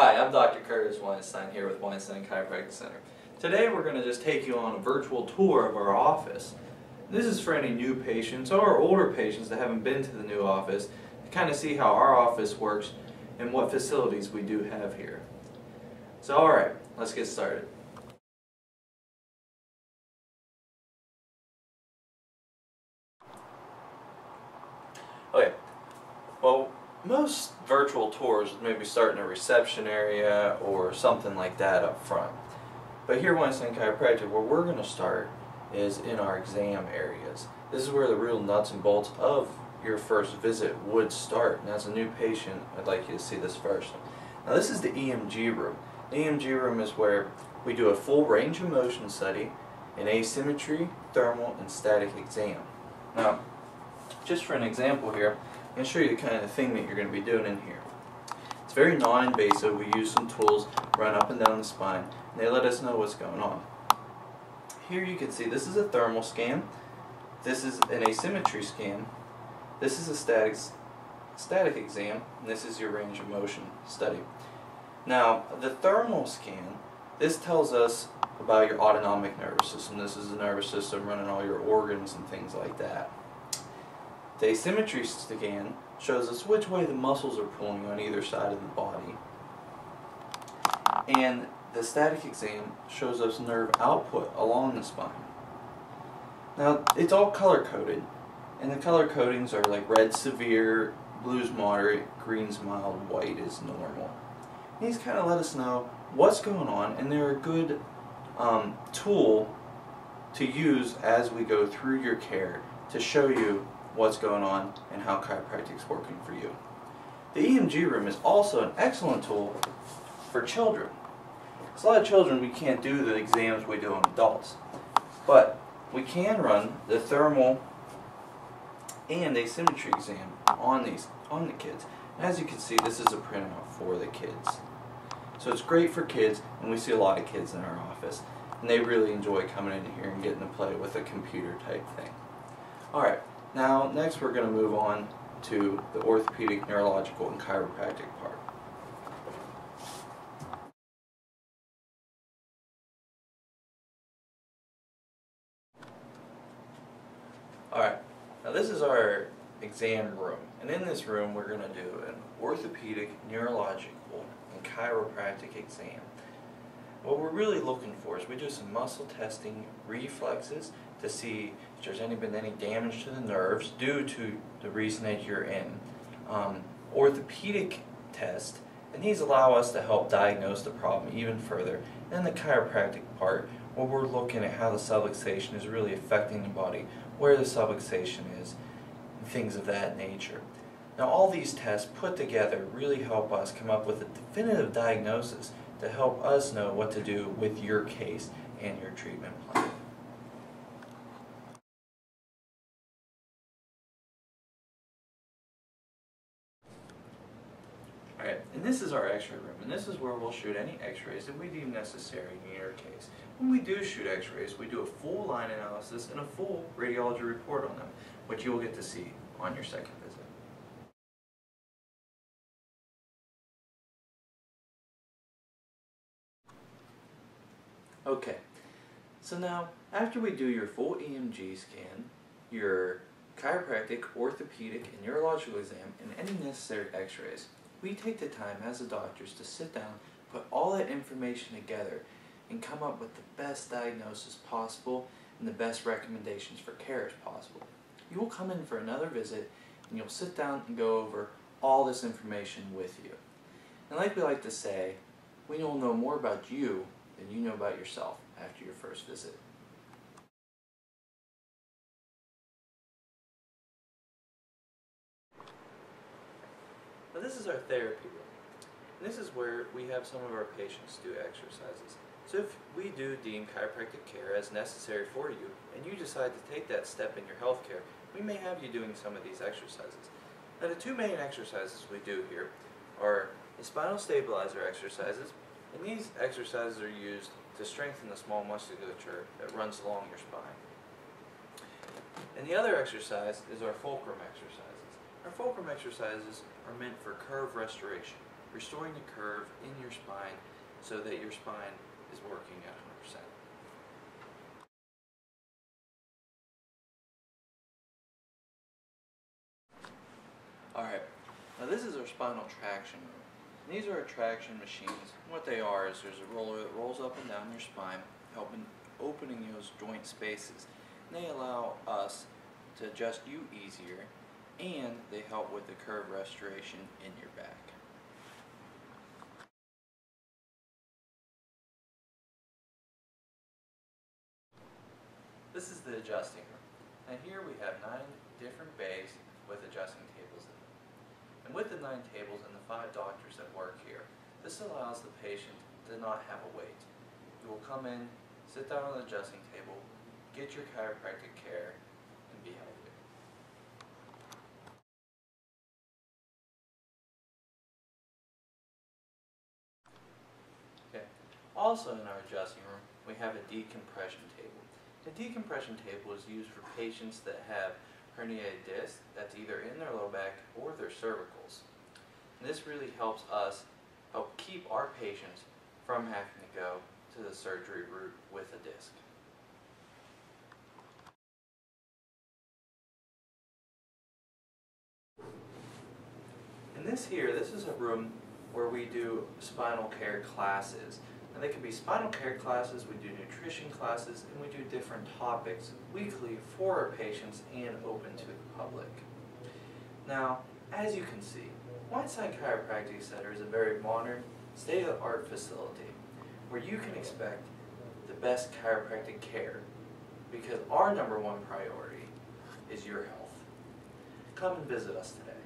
Hi, I'm Dr. Curtis Weinstein here with Weinstein Chiropractic Center. Today we're going to just take you on a virtual tour of our office. This is for any new patients or older patients that haven't been to the new office to kind of see how our office works and what facilities we do have here. So alright, let's get started. Okay, well, most virtual tours maybe start in a reception area or something like that up front. But here at Weinstein Chiropractic, where we're going to start is in our exam areas. This is where the real nuts and bolts of your first visit would start. And as a new patient, I'd like you to see this first. Now this is the EMG room. The EMG room is where we do a full range of motion study, an asymmetry, thermal, and static exam. Now, just for an example here, I'm going to show you the kind of thing that you're going to be doing in here. It's very non-invasive. We use some tools, run up and down the spine, and they let us know what's going on. Here you can see this is a thermal scan, this is an asymmetry scan, this is a static exam, and this is your range of motion study. Now, the thermal scan, this tells us about your autonomic nervous system. This is the nervous system running all your organs and things like that. The asymmetry scan shows us which way the muscles are pulling on either side of the body. And the static exam shows us nerve output along the spine. Now, it's all color-coded, and the color codings are like red severe, blue's moderate, green's mild, white is normal. And these kind of let us know what's going on, and they're a good tool to use as we go through your care to show you what's going on and how chiropractic's working for you. The EMG room is also an excellent tool for children. Because a lot of children, we can't do the exams we do on adults, but we can run the thermal and asymmetry exam on the kids. And as you can see, this is a printout for the kids. So it's great for kids, and we see a lot of kids in our office, and they really enjoy coming in here and getting to play with a computer type thing. Alright, now next we're going to move on to the orthopedic, neurological, and chiropractic part. Alright, now this is our exam room, and in this room we're going to do an orthopedic, neurological, and chiropractic exam. What we're really looking for is we do some muscle testing, reflexes, to see if there's been any damage to the nerves due to the reason that you're in. Orthopedic test, and these allow us to help diagnose the problem even further. And then the chiropractic part, where we're looking at how the subluxation is really affecting the body, where the subluxation is, and things of that nature. Now all these tests put together really help us come up with a definitive diagnosis to help us know what to do with your case and your treatment plan. Alright, and this is our x-ray room, and this is where we'll shoot any x-rays that we deem necessary in your case. When we do shoot x-rays, we do a full line analysis and a full radiology report on them, which you will get to see on your second visit. Okay, so now after we do your full EMG scan, your chiropractic, orthopedic, and neurological exam, and any necessary x-rays, we take the time as the doctors to sit down, put all that information together, and come up with the best diagnosis possible and the best recommendations for care as possible. You will come in for another visit, and you'll sit down and go over all this information with you. And like we like to say, we will know more about you than you know about yourself after your first visit. Now this is our therapy room. And this is where we have some of our patients do exercises. So if we do deem chiropractic care as necessary for you, and you decide to take that step in your health care, we may have you doing some of these exercises. Now the two main exercises we do here are the spinal stabilizer exercises, and these exercises are used to strengthen the small musculature that runs along your spine. And the other exercise is our fulcrum exercises. Our fulcrum exercises are meant for curve restoration. restoring the curve in your spine so that your spine is working at 100%. Alright, now this is our spinal traction room. And these are our traction machines. What they are is there's a roller that rolls up and down your spine, helping opening those joint spaces. And they allow us to adjust you easier, and they help with the curve restoration in your back. This is the adjusting room. And here we have 9 different bays with adjusting tables in them. And with the 9 tables and the 5 doctors that work here, this allows the patient to not have a wait. You will come in, sit down on the adjusting table, get your chiropractic care, and be healthy. Okay. Also in our adjusting room, we have a decompression table. The decompression table is used for patients that have herniated discs that's either in their low back or their cervicals. And this really helps us help keep our patients from having to go to the surgery route with a disc. And this is a room where we do spinal care classes. And they can be spinal care classes, we do nutrition classes, and we do different topics weekly for our patients and open to the public. Now, as you can see, Weinstein Chiropractic Center is a very modern, state-of-the-art facility where you can expect the best chiropractic care because our #1 priority is your health. Come and visit us today.